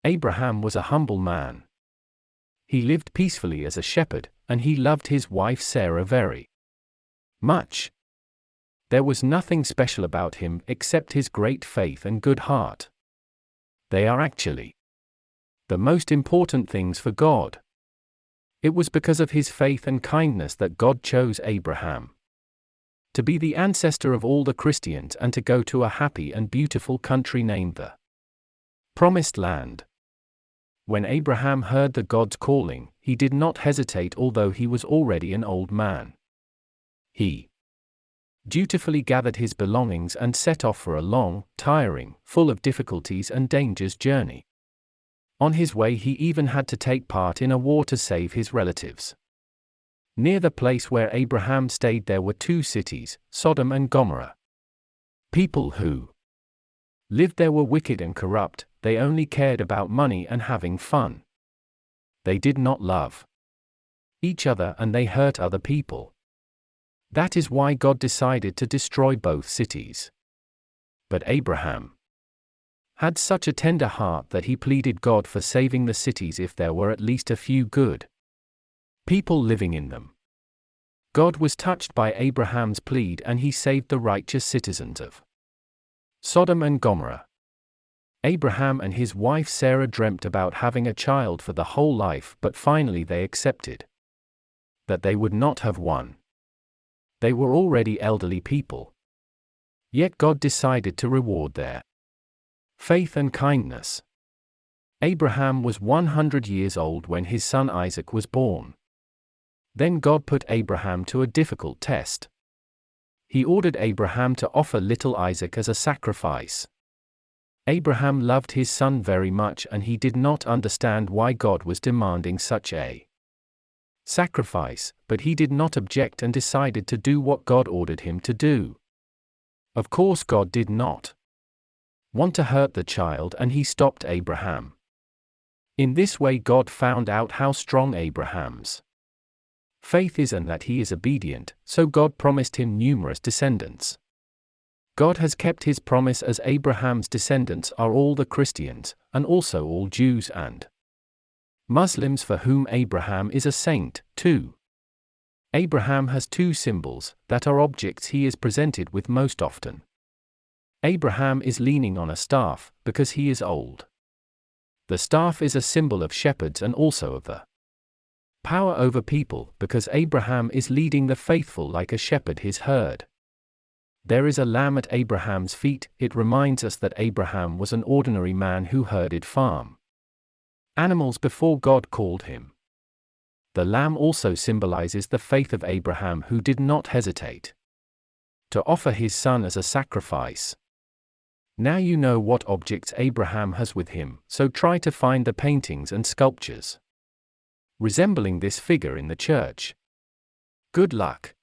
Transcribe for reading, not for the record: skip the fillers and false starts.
Abraham was a humble man. He lived peacefully as a shepherd, and he loved his wife Sarah very much. There was nothing special about him except his great faith and good heart. They are actually the most important things for God. It was because of his faith and kindness that God chose Abraham to be the ancestor of all the Christians and to go to a happy and beautiful country named the Promised Land. When Abraham heard the God's calling, he did not hesitate although he was already an old man. He dutifully gathered his belongings and set off for a long, tiring, full of difficulties and dangers journey. On his way he even had to take part in a war to save his relatives. Near the place where Abraham stayed there were two cities, Sodom and Gomorrah. People who lived there were wicked and corrupt. They only cared about money and having fun. They did not love each other and they hurt other people. That is why God decided to destroy both cities. But Abraham had such a tender heart that he pleaded God for saving the cities if there were at least a few good people living in them. God was touched by Abraham's plead and he saved the righteous citizens of Sodom and Gomorrah. Abraham and his wife Sarah dreamt about having a child for the whole life, but finally they accepted that they would not have one. They were already elderly people. Yet God decided to reward their faith and kindness. Abraham was 100 years old when his son Isaac was born. Then God put Abraham to a difficult test. He ordered Abraham to offer little Isaac as a sacrifice. Abraham loved his son very much and he did not understand why God was demanding such a sacrifice, but he did not object and decided to do what God ordered him to do. Of course, God did not want to hurt the child and he stopped Abraham. In this way God found out how strong Abraham's faith is and that he is obedient, so God promised him numerous descendants. God has kept his promise as Abraham's descendants are all the Christians, and also all Jews and Muslims for whom Abraham is a saint, too. Abraham has two symbols that are objects he is presented with most often. Abraham is leaning on a staff, because he is old. The staff is a symbol of shepherds and also of the power over people, because Abraham is leading the faithful like a shepherd his herd. There is a lamb at Abraham's feet. It reminds us that Abraham was an ordinary man who herded farm animals before God called him. The lamb also symbolizes the faith of Abraham who did not hesitate to offer his son as a sacrifice. Now you know what objects Abraham has with him, so try to find the paintings and sculptures resembling this figure in the church. Good luck.